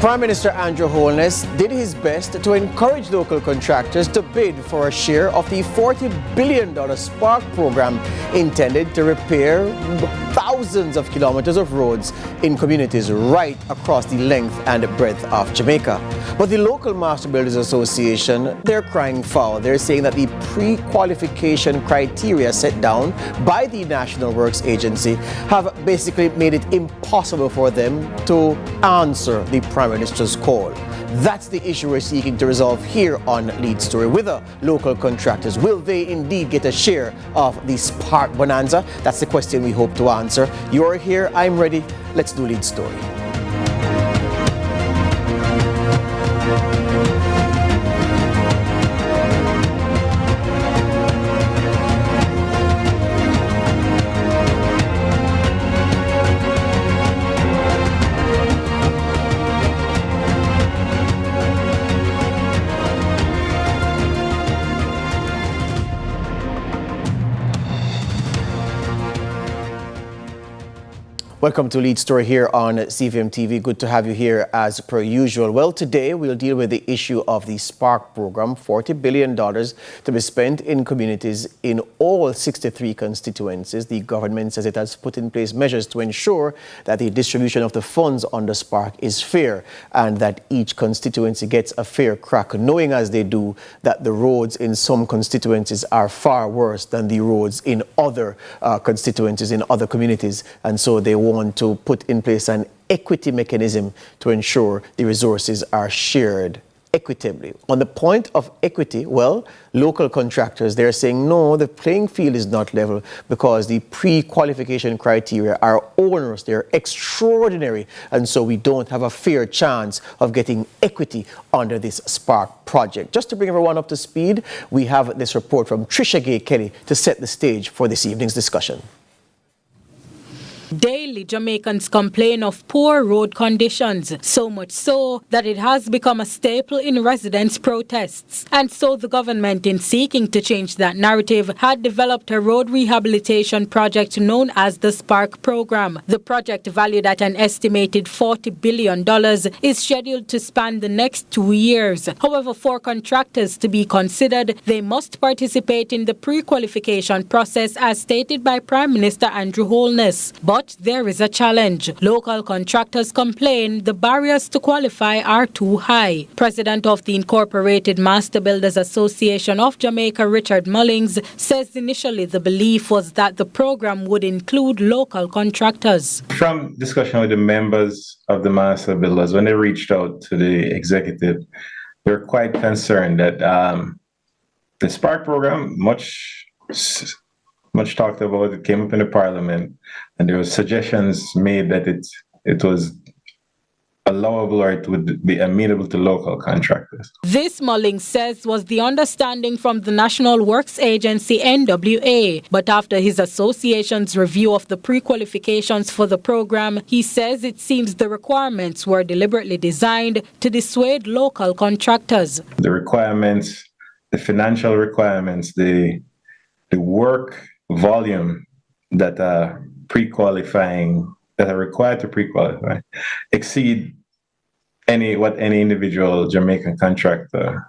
Prime Minister Andrew Holness did his best to encourage local contractors to bid for a share of the $40 billion Spark program intended to repair thousands of kilometers of roads in communities right across the length and breadth of Jamaica. But the local Master Builders Association, they're crying foul. They're saying that the pre-qualification criteria set down by the National Works Agency have basically made it impossible for them to answer the Prime Minister's call. That's the issue we're seeking to resolve here on Lead Story. With the local contractors, will they indeed get a share of the Spark bonanza? That's the question we hope to answer. You're here, I'm ready. Let's do Lead Story. Welcome to Lead Story here on CVM TV. Good to have you here as per usual. Well, today we'll deal with the issue of the Spark program, $40 billion to be spent in communities in all 63 constituencies. The government says it has put in place measures to ensure that the distribution of the funds under Spark is fair and that each constituency gets a fair crack, knowing as they do that the roads in some constituencies are far worse than the roads in other constituencies, in other communities. And so they want to put in place an equity mechanism to ensure the resources are shared equitably. On the point of equity, well, local contractors, they're saying, no, the playing field is not level because the pre-qualification criteria are onerous, they're extraordinary, and so we don't have a fair chance of getting equity under this Spark project. Just to bring everyone up to speed, we have this report from Trisha Kelly to set the stage for this evening's discussion. Daily, Jamaicans complain of poor road conditions, so much so that it has become a staple in residents' protests. And so the government, in seeking to change that narrative, had developed a road rehabilitation project known as the Spark program. The project, valued at an estimated $40 billion, is scheduled to span the next 2 years. However, for contractors to be considered, they must participate in the pre-qualification process as stated by Prime Minister Andrew Holness. But there is a challenge. Local contractors complain the barriers to qualify are too high. President of the Incorporated Master Builders Association of Jamaica, Richard Mullings, says initially the belief was that the program would include local contractors. From discussion with the members of the Master Builders, when they reached out to the executive, they were quite concerned that the Spark program, much talked about, it came up in the parliament, and there were suggestions made that it was allowable or it would be amenable to local contractors. This, Mullings says, was the understanding from the National Works Agency, NWA. But after his association's review of the pre-qualifications for the program, he says it seems the requirements were deliberately designed to dissuade local contractors. The requirements, the financial requirements, the work volume that are pre-qualifying, that are required to pre-qualify, exceed what any individual Jamaican contractor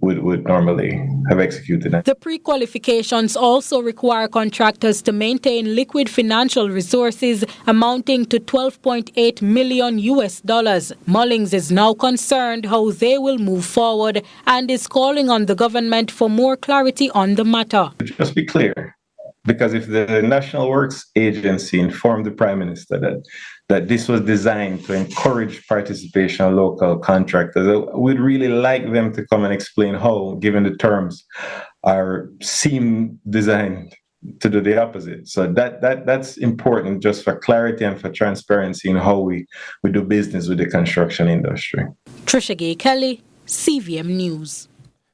would normally have executed. The pre-qualifications also require contractors to maintain liquid financial resources amounting to $12.8 million. Mullings is now concerned how they will move forward and is calling on the government for more clarity on the matter. Just be clear, because if the National Works Agency informed the Prime Minister that this was designed to encourage participation of local contractors, we'd really like them to come and explain how, given the terms, seem designed to do the opposite. So that's important just for clarity and for transparency in how we do business with the construction industry. Trisha Kelly, CVM News.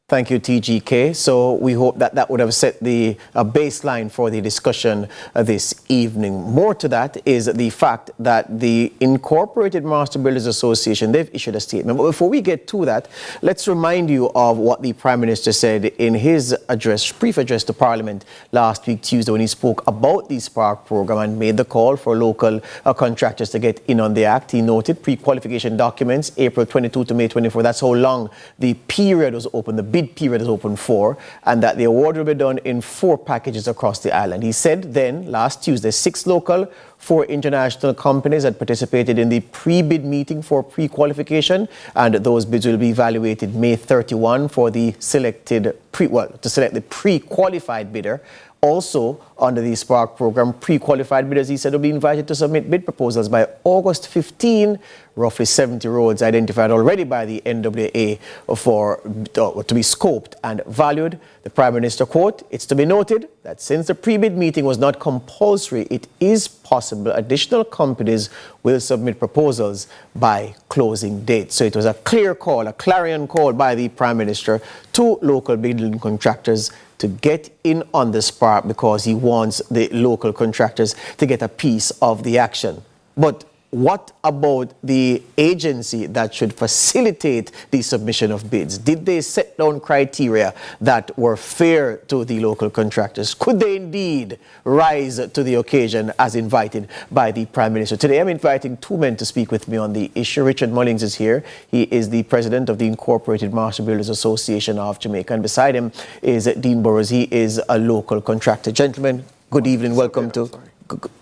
Thank you, TGK. So we hope that that would have set the baseline for the discussion this evening. More to that is the fact that the Incorporated Master Builders Association, they've issued a statement. But before we get to that, let's remind you of what the Prime Minister said in his address, brief address to Parliament last week, Tuesday, when he spoke about the Spark program and made the call for local contractors to get in on the act. He noted pre-qualification documents, April 22 to May 24. That's how long the period was open, the bid period is open for, and that the award will be done in 4 packages across the island. He said then, last Tuesday, 6 local, 4 international companies had participated in the pre-bid meeting for pre-qualification, and those bids will be evaluated May 31 for the to select the pre-qualified bidder. Also, under the Spark program, pre-qualified bidders, he said, will be invited to submit bid proposals by August 15. Roughly 70 roads identified already by the NWA to be scoped and valued. The Prime Minister, quote, "It's to be noted that since the pre-bid meeting was not compulsory, it is possible additional companies will submit proposals by closing date." So it was a clear call, a clarion call by the Prime Minister to local building contractors to get in on the Spark, because he wants the local contractors to get a piece of the action. But what about the agency that should facilitate the submission of bids? Did they set down criteria that were fair to the local contractors? Could they indeed rise to the occasion as invited by the Prime Minister? Today I'm inviting 2 men to speak with me on the issue. Richard Mullings is here. He is the president of the Incorporated Master Builders Association of Jamaica. And beside him is Dean Burrows. He is a local contractor. Gentlemen, good evening. Welcome to...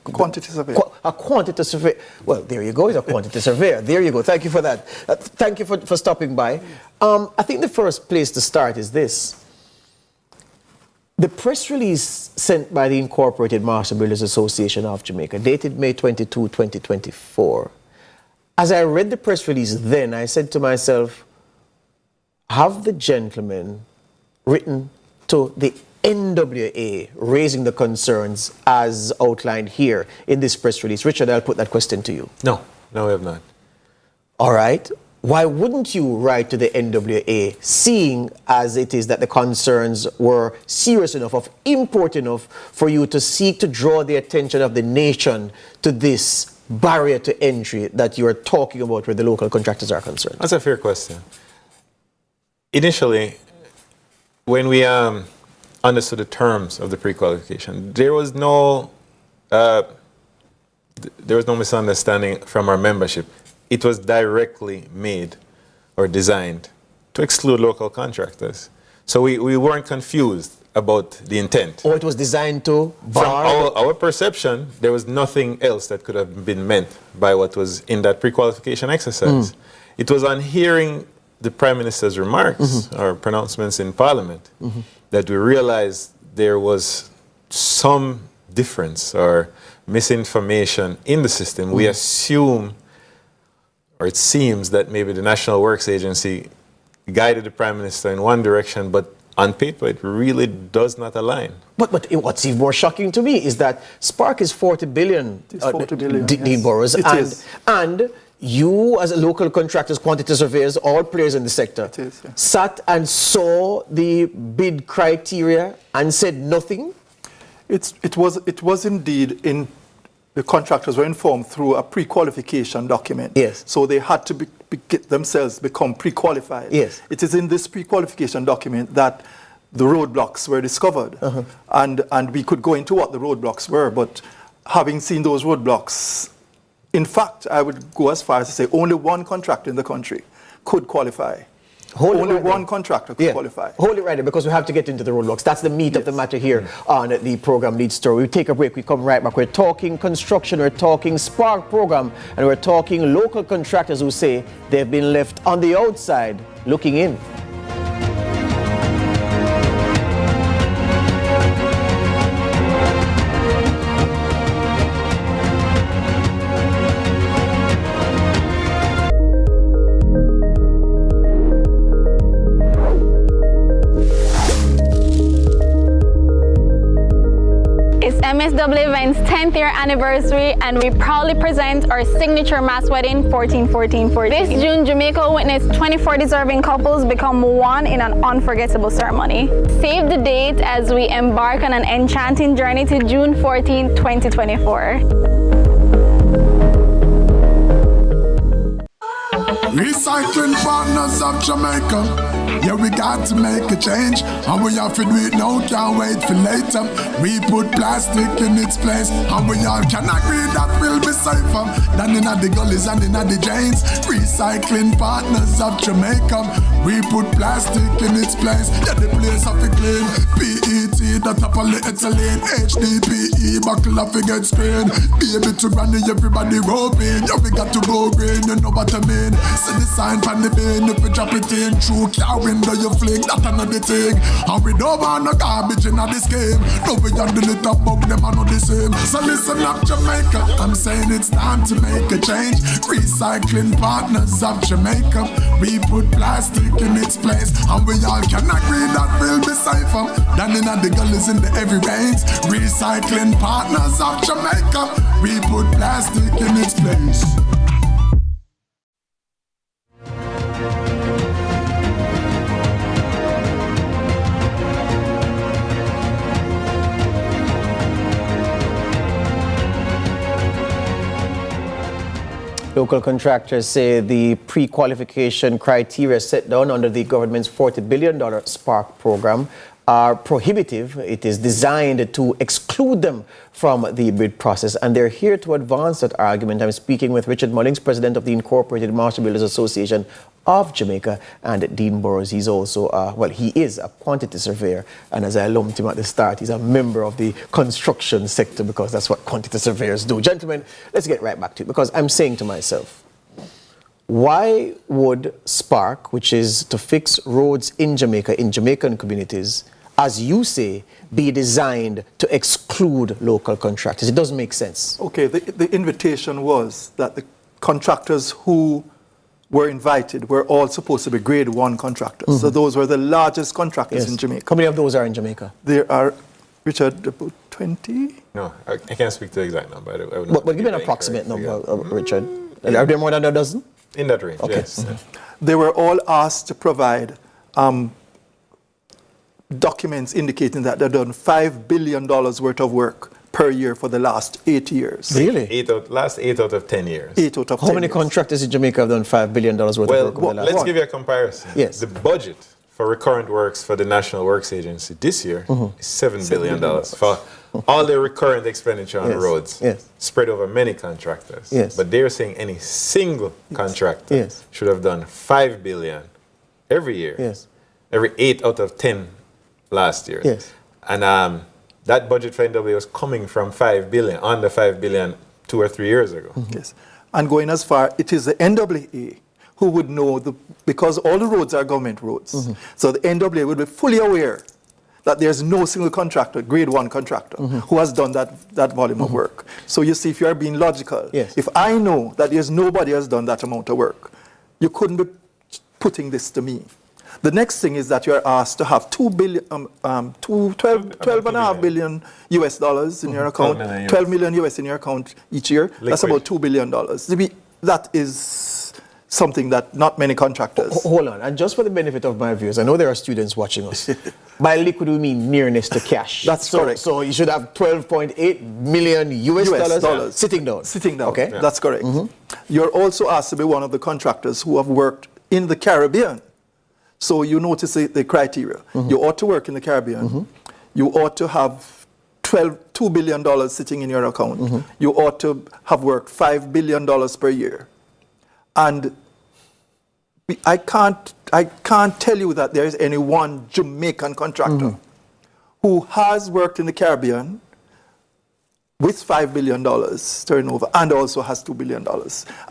Quantity surveyor. A quantity surveyor. Well, there you go. He's a quantity surveyor. There you go. Thank you for that. Thank you for stopping by. I think the first place to start is this. The press release sent by the Incorporated Master Builders Association of Jamaica, dated May 22, 2024. As I read the press release then, I said to myself, have the gentlemen written to the NWA raising the concerns as outlined here in this press release? Richard, I'll put that question to you. No, we have not. All right. Why wouldn't you write to the NWA, seeing as it is that the concerns were serious enough, of import enough, for you to seek to draw the attention of the nation to this barrier to entry that you are talking about where the local contractors are concerned? That's a fair question. Initially, when we understood the terms of the pre-qualification, there was no misunderstanding from our membership. It was directly made or designed to exclude local contractors. So we weren't confused about the intent. Or it was designed to bar? From our perception, there was nothing else that could have been meant by what was in that pre-qualification exercise. It was on hearing the Prime Minister's remarks or pronouncements in Parliament that we realized there was some difference or misinformation in the system. We assume, or it seems, that maybe the National Works Agency guided the Prime Minister in one direction, but on paper it really does not align. But what's even more shocking to me is that Spark is 40 billion, Dean Burrows, and you, as a local contractors, quantity surveyors, all players in the sector, sat and saw the bid criteria and said nothing? It was indeed in... The contractors were informed through a pre-qualification document. Yes. So they had to get themselves become pre-qualified. Yes. It is in this pre-qualification document that the roadblocks were discovered. And we could go into what the roadblocks were, but having seen those roadblocks, in fact, I would go as far as to say only one contractor in the country could qualify. Only one contractor could qualify. Hold it right there, because we have to get into the roadblocks. That's the meat of the matter here on the program Lead Story. We take a break, we come right back. We're talking construction, we're talking Spark program, and we're talking local contractors who say they've been left on the outside looking in. MSW event's 10th year anniversary, and we proudly present our signature mass wedding 14-14-14. This June, Jamaica will witness 24 deserving couples become one in an unforgettable ceremony. Save the date as we embark on an enchanting journey to June 14, 2024. Recycling Partners of Jamaica. Yeah, we got to make a change, and we have to do it now, can't wait for later. We put plastic in its place, and we all can agree that will be safer than in the gullies and in the drains. Recycling Partners of Jamaica. We put plastic in its place, yeah, the place have to clean. PET, that up polyethylene, HDPE, buckle up against screen. Baby to granny, everybody roping. Yeah, we got to go green, you know what I mean. See the sign from the bin, if we drop it in through car window, you fling, that another thing. And we don't want no garbage in this game. No, we handle it up, but them are not the same. So listen up, Jamaica, I'm saying it's time to make a change. Recycling Partners of Jamaica. We put plastic in its place, and we all can agree that will be safer than in the gullies in the heavy rains. Recycling Partners of Jamaica. We put plastic in its place. Local contractors say the pre-qualification criteria set down under the government's $40 billion Spark program are prohibitive. It is designed to exclude them from the bid process, and they're here to advance that argument. I'm speaking with Richard Mullings, president of the Incorporated Master Builders Association of Jamaica, and Dean Burrows. He's also, he is a quantity surveyor, and as I lumped him at the start, he's a member of the construction sector because that's what quantity surveyors do. Gentlemen, let's get right back to it, because I'm saying to myself, why would Spark, which is to fix roads in Jamaica, in Jamaican communities, as you say, be designed to exclude local contractors? It doesn't make sense. Okay, the invitation was that the contractors who were invited were all supposed to be grade 1 contractors. Mm-hmm. So those were the largest contractors in Jamaica. How many of those are in Jamaica? There are, Richard, about 20? No, I can't speak to the exact number. But give me an approximate number, Richard. Are there more than a dozen? In that range, okay. Yes. Mm-hmm. They were all asked to provide documents indicating that they've done $5 billion worth of work per year for the last 8 years. Really? Last 8 out of 10 years. 8 out of 10 How many years. contractors in Jamaica have done $5 billion worth of work over the last let's give you a comparison. Yes. The budget for recurrent works for the National Works Agency this year is $7 billion for all the recurrent expenditure on roads, spread over many contractors. Yes. But they're saying any single contractor should have done $5 billion every year. Yes. Every 8 out of 10 last year. Yes. And that budget for NWA was coming from $5 billion, under $5 billion 2 or 3 years ago. Mm-hmm. Yes. And going as far, it is the NWA who would know, because all the roads are government roads. Mm-hmm. So the NWA would be fully aware that there's no single contractor, grade 1 contractor, who has done that volume of work. So you see, if you are being logical, if I know that there's nobody has done that amount of work, you couldn't be putting this to me. The next thing is that you are asked to have $12.5 billion US dollars in your account, 12 million US in your account each year. Liquid. That's about $2 billion. That is something that not many contractors. Hold on, and just for the benefit of my viewers, I know there are students watching us. By liquid, we mean nearness to cash. That's correct. So you should have 12.8 million US dollars sitting down. Sitting down. Okay, that's correct. You're also asked to be one of the contractors who have worked in the Caribbean. So you notice the criteria. You ought to work in the Caribbean. You ought to have $2 billion sitting in your account. You ought to have worked $5 billion per year. And I can't tell you that there is any one Jamaican contractor who has worked in the Caribbean with $5 billion turnover and also has $2 billion.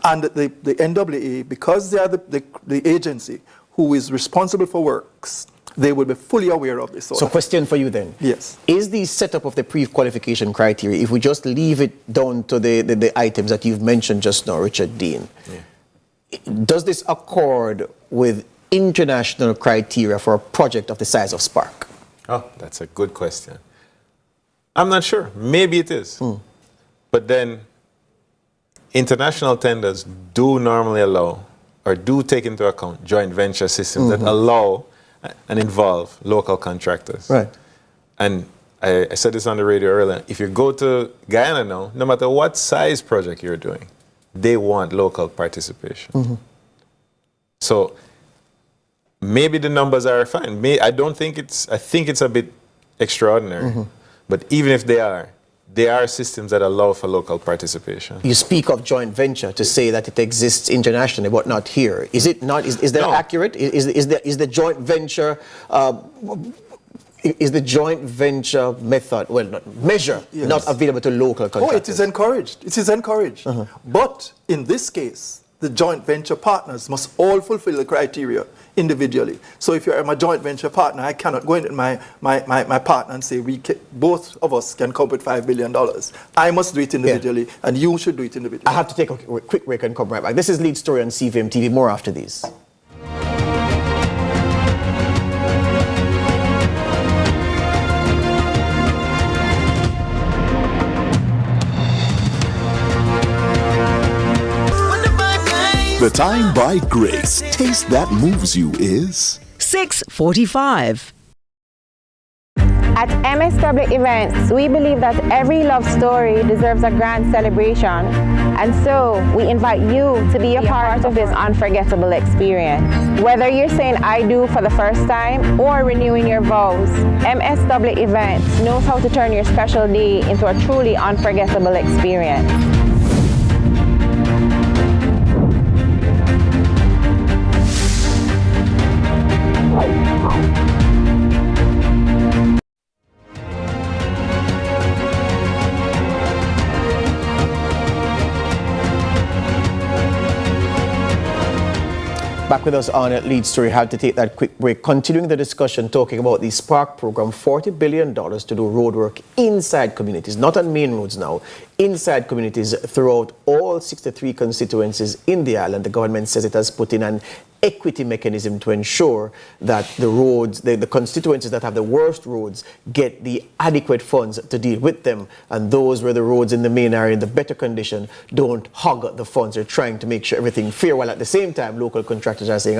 And the NWA, because they are the agency who is responsible for works, they will be fully aware of this. So question for you then. Yes. Is the setup of the pre-qualification criteria, if we just leave it down to the items that you've mentioned just now, Richard Dean, does this accord with international criteria for a project of the size of Spark? Oh, that's a good question. I'm not sure. Maybe it is. But then international tenders do normally allow or do take into account joint venture systems that allow and involve local contractors. Right. And I said this on the radio earlier. If you go to Guyana now, no matter what size project you're doing, they want local participation. So maybe the numbers are fine. I think it's a bit extraordinary. But even if they are systems that allow for local participation. You speak of joint venture to say that it exists internationally, but not here. Is it not? Is that accurate? Is the joint venture is the joint venture method, well, not measure, not available to local contractors? Oh, it is encouraged. It is encouraged. But in this case, the joint venture partners must all fulfill the criteria individually. So if you're my joint venture partner, I cannot go into my partner and say both of us can come with $5 billion. I must do it individually, and you should do it individually. I have to take a quick break and come right back. This is Lead Story on CVM TV. More after these. The time by Grace. Taste that moves you is 6:45. At MSW Events, we believe that every love story deserves a grand celebration. And so we invite you to be a part of this unforgettable experience. Whether you're saying I do for the first time or renewing your vows, MSW Events knows how to turn your special day into a truly unforgettable experience. Back with us on Lead Story. Had to take that quick break. Continuing the discussion, talking about the Spark program, $40 billion to do road work inside communities, not on main roads now, inside communities throughout all 63 constituencies in the island. The government says it has put in an equity mechanism to ensure that the roads, the constituencies that have the worst roads get the adequate funds to deal with them, and those where the roads in the main area in the better condition don't hog the funds. They're trying to make sure everything fair, while at the same time local contractors are saying,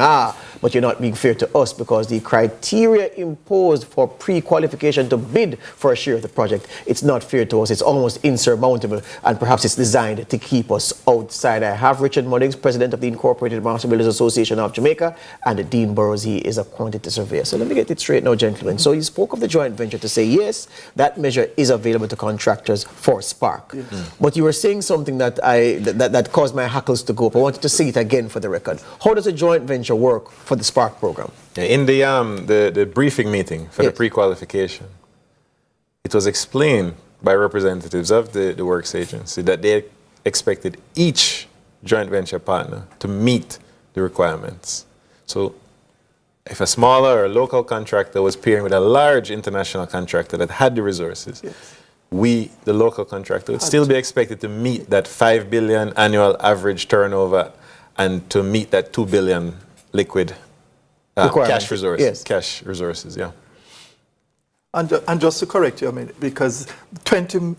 but you're not being fair to us because the criteria imposed for pre-qualification to bid for a share of the project, it's not fair to us. It's almost insurmountable, and perhaps it's designed to keep us outside. I have Richard Muddings, president of the Incorporated Master Builders Association of Jamaica, and Dean Burrows, he is a quantity surveyor. So let me get it straight now, gentlemen. So you spoke of the joint venture to say, yes, that measure is available to contractors for Spark. But you were saying something that that caused my hackles to go up. I wanted to say it again for the record. How does a joint venture work for the Spark program? In the briefing meeting for the pre-qualification, it was explained by representatives of the Works Agency that they expected each joint venture partner to meet the requirements. So if a smaller or local contractor was pairing with a large international contractor that had the resources, we, the local contractor, would still be expected to meet that $5 billion annual average turnover and to meet that $2 billion liquid cash resources. Cash resources, yeah. And just to correct you, I mean, because 20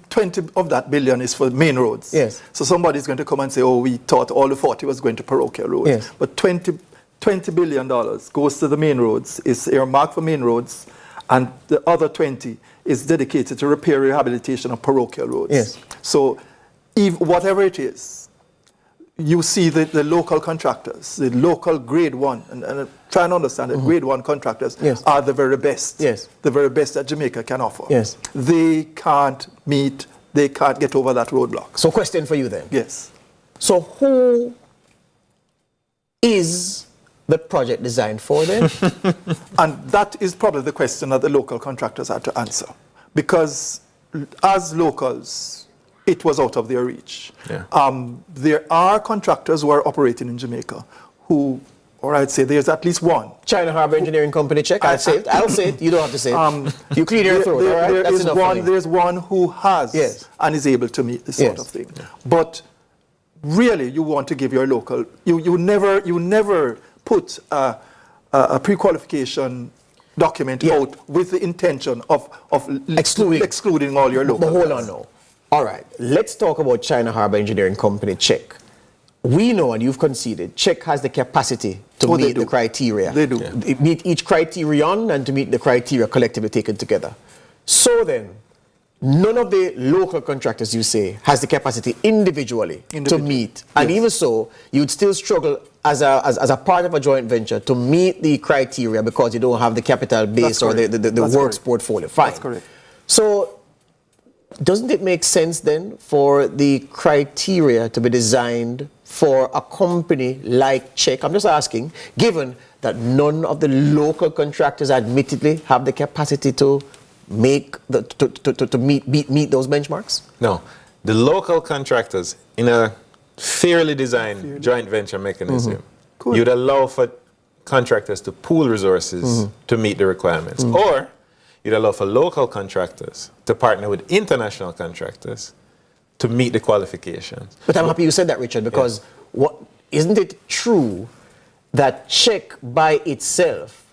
of that billion is for main roads. Yes. So somebody's going to come and say, oh, we thought all the 40 was going to parochial roads. Yes. But $20 billion goes to the main roads, is earmarked for main roads, and the other 20 is dedicated to repair, rehabilitation of parochial roads. Yes. So whatever it is, you see the local contractors, the local grade one, and try and understand that grade one contractors are the very best. Yes. The very best that Jamaica can offer. Yes. They can't get over that roadblock. So question for you then. Yes. So who is the project designed for then? And that is probably the question that the local contractors had to answer. Because as locals, it was out of their reach. Yeah. There are contractors who are operating in Jamaica who, or I'd say there's at least one. China Harbour Engineering Company, check. I'll say it. You don't have to say it. You clean your throat, all right? That's enough for me. There's one who has and is able to meet this sort of thing. But really, you want to give your local, you never put a pre-qualification document out with the intention of excluding all your local. But hold on now. All right, let's talk about China Harbor Engineering Company, CHEC. We know, and you've conceded, CHEC has the capacity to meet the criteria. They do. Meet each criterion and to meet the criteria collectively taken together. So then, none of the local contractors, you say, has the capacity individually to meet. And even so, you'd still struggle as a part of a joint venture to meet the criteria because you don't have the capital base or the works portfolio. Fine. That's correct. So, doesn't it make sense then for the criteria to be designed for a company like CHEC? I'm just asking, given that none of the local contractors admittedly have the capacity to meet those benchmarks? No, the local contractors in a fairly designed joint venture mechanism, you'd allow for contractors to pool resources to meet the requirements, or you'd allow for local contractors to partner with international contractors to meet the qualifications. But I'm happy you said that, Richard, because isn't it true that CHEC by itself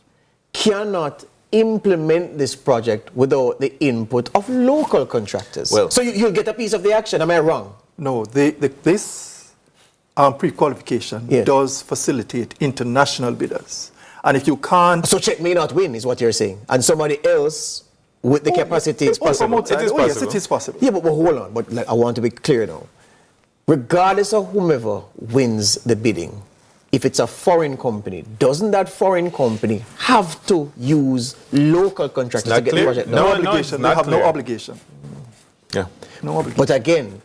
cannot implement this project without the input of local contractors? Well, so you'll get a piece of the action, am I wrong? No, this pre-qualification does facilitate international bidders. And if you can't... So CHEC may not win, is what you're saying. And somebody else with the capacity is possible. It is possible. Yes, it is possible. Yeah, but hold on. But I want to be clear now. Regardless of whomever wins the bidding, if it's a foreign company, doesn't that foreign company have to use local contractors to get the project done? No obligation. They have no obligation. Yeah. No obligation. But again,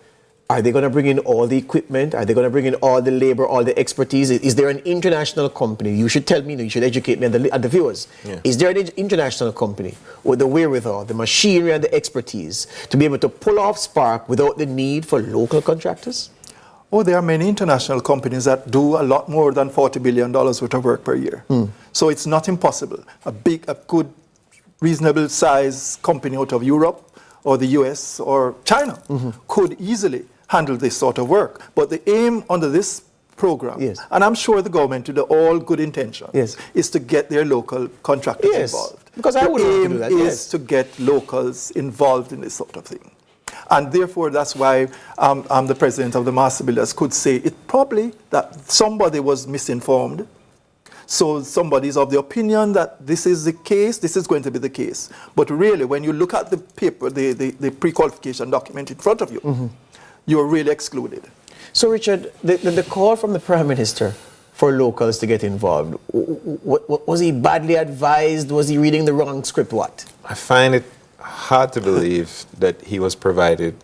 are they going to bring in all the equipment? Are they going to bring in all the labor, all the expertise? Is there an international company? You should tell me, you should educate me and the viewers. Yeah. Is there an international company with the wherewithal, the machinery and the expertise to be able to pull off Spark without the need for local contractors? Oh, there are many international companies that do a lot more than $40 billion worth of work per year. So it's not impossible. A good, reasonable size company out of Europe or the US or China could easily handle this sort of work. But the aim under this program, and I'm sure the government, with all good intention, is to get their local contractors involved. Because I would want to do that. The aim is to get locals involved in this sort of thing. And therefore, that's why I'm the president of the Master Builders could say it probably that somebody was misinformed. So somebody's of the opinion that this is the case, this is going to be the case. But really, when you look at the paper, the pre-qualification document in front of you, you're really excluded. So, Richard, the call from the Prime Minister for locals to get involved, was he badly advised? Was he reading the wrong script? What? I find it hard to believe that he was provided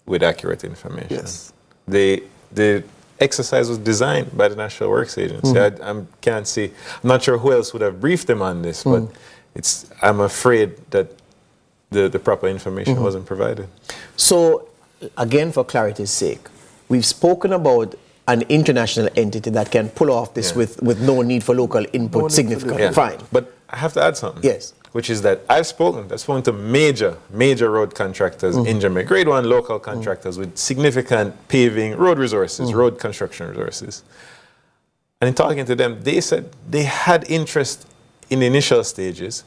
with accurate information. Yes. The exercise was designed by the National Works Agency. I'm not sure who else would have briefed him on this, but I'm afraid that the proper information wasn't provided. So, again, for clarity's sake, we've spoken about an international entity that can pull off this with no need for local input significantly. Fine. But I have to add something. Yes. Which is that I've spoken to major road contractors in Jamaica, grade 1 local contractors with significant paving, road resources, road construction resources. And in talking to them, they said they had interest in the initial stages.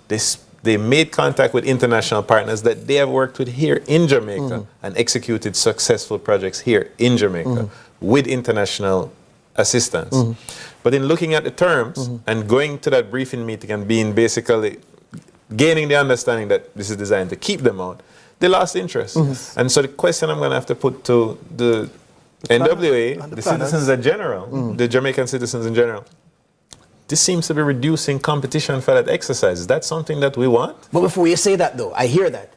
They made contact with international partners that they have worked with here in Jamaica and executed successful projects here in Jamaica with international assistance. But in looking at the terms and going to that briefing meeting and being basically gaining the understanding that this is designed to keep them out, they lost interest. And so the question I'm going to have to put to the NWA, the citizens in general, the Jamaican citizens in general, this seems to be reducing competition for that exercise. Is that something that we want? But before you say that, though, I hear that.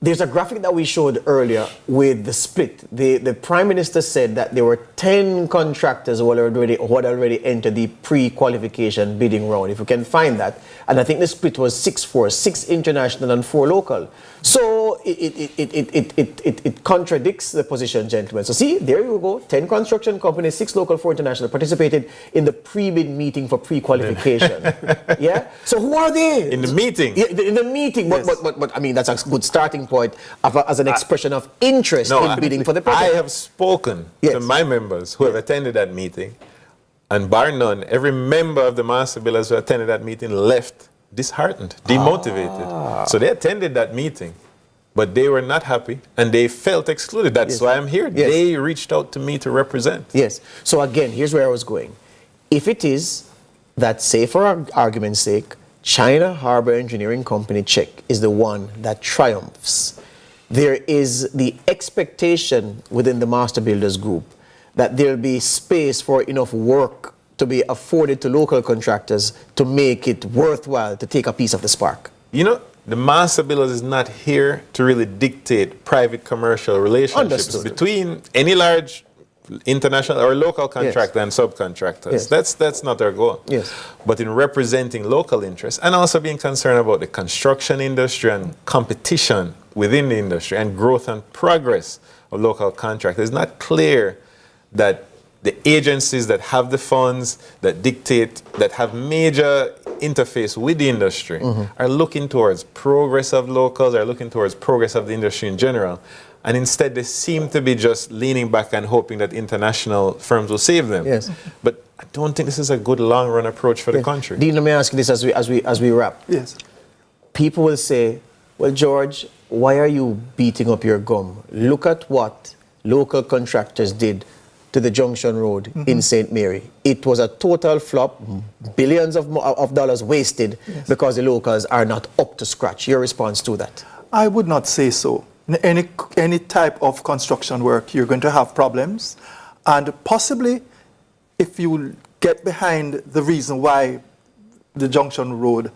There's a graphic that we showed earlier with the split. The Prime Minister said that there were 10 contractors who had already entered the pre-qualification bidding round, if you can find that. And I think the split was 6-4, 6 international and 4 local. So it contradicts the position, gentlemen. So see, there you go. 10 construction companies, 6 local, 4 international participated in the pre-bid meeting for pre-qualification. Yeah? So who are they? In the meeting? Yeah, in the meeting. Yes. But I mean, that's a good starting point as an expression of interest in bidding for the project. I have spoken to my members who have attended that meeting, and bar none, every member of the Master Builders who attended that meeting left disheartened, demotivated. So they attended that meeting, but they were not happy and they felt excluded. That's why I'm here. Yes. They reached out to me to represent. Yes. So again, here's where I was going. If it is that, say for argument's sake, China Harbor Engineering Company check is the one that triumphs, there is the expectation within the Master Builders Group that there'll be space for enough work to be afforded to local contractors to make it worthwhile to take a piece of the spark. You know, the Master Builders is not here to really dictate private commercial relationships Understood. between any large international or local contractor and subcontractors. Yes. That's not our goal. Yes. But in representing local interests and also being concerned about the construction industry and competition within the industry and growth and progress of local contractors, it's not clear that the agencies that have the funds, that dictate, that have major interface with the industry are looking towards progress of locals, are looking towards progress of the industry in general. And instead, they seem to be just leaning back and hoping that international firms will save them. Yes. But I don't think this is a good long-run approach for the country. Dean, let me ask you this as we wrap. Yes. People will say, well, George, why are you beating up your gum? Look at what local contractors did to the Junction Road in St. Mary. It was a total flop, billions of dollars wasted because the locals are not up to scratch. Your response to that? I would not say so. In any type of construction work, you're going to have problems. And possibly, if you get behind the reason why the Junction Road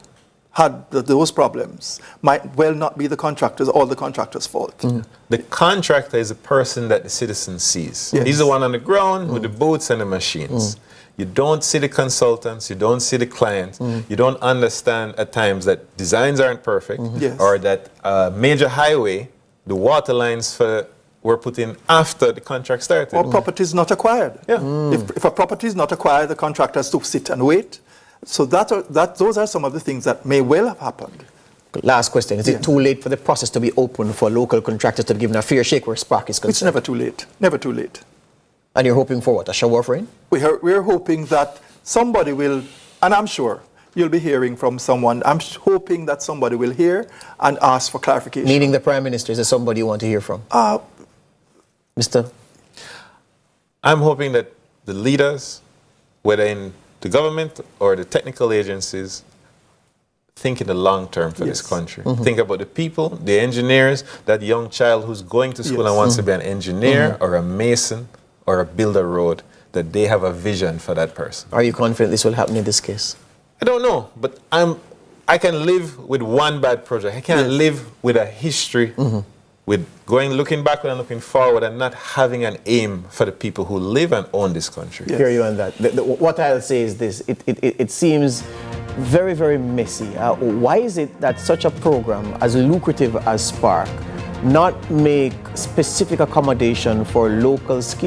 had those problems, might well not be the contractors or the contractor's fault. The contractor is a person that the citizen sees. Yes. He's the one on the ground with the boots and the machines. You don't see the consultants, you don't see the clients, you don't understand at times that designs aren't perfect Yes. or that major highway, the water lines were put in after the contract started. Or property is not acquired. Yeah. If a property is not acquired, the contractor has to sit and wait. So those are some of the things that may well have happened. Last question. Is it too late for the process to be open for local contractors to be given a fair shake where spark is concerned? It's never too late. Never too late. And you're hoping for what? A shower of rain? We're hoping that somebody will, and I'm sure you'll be hearing from someone. I'm hoping that somebody will hear and ask for clarification. Meaning the Prime Minister, is there somebody you want to hear from? Mr. I'm hoping that the leaders, whether in the government or the technical agencies, think in the long term for this country. Think about the people, the engineers, that young child who's going to school and wants to be an engineer or a mason or a builder road, that they have a vision for that person. Are you confident this will happen in this case? I don't know, but I can live with one bad project. I can't live with a history with looking backward and looking forward and not having an aim for the people who live and own this country. Yes. Hear you on that. What I'll say is this. It seems very, very messy. Why is it that such a program as lucrative as Spark not make specific accommodation for local skills?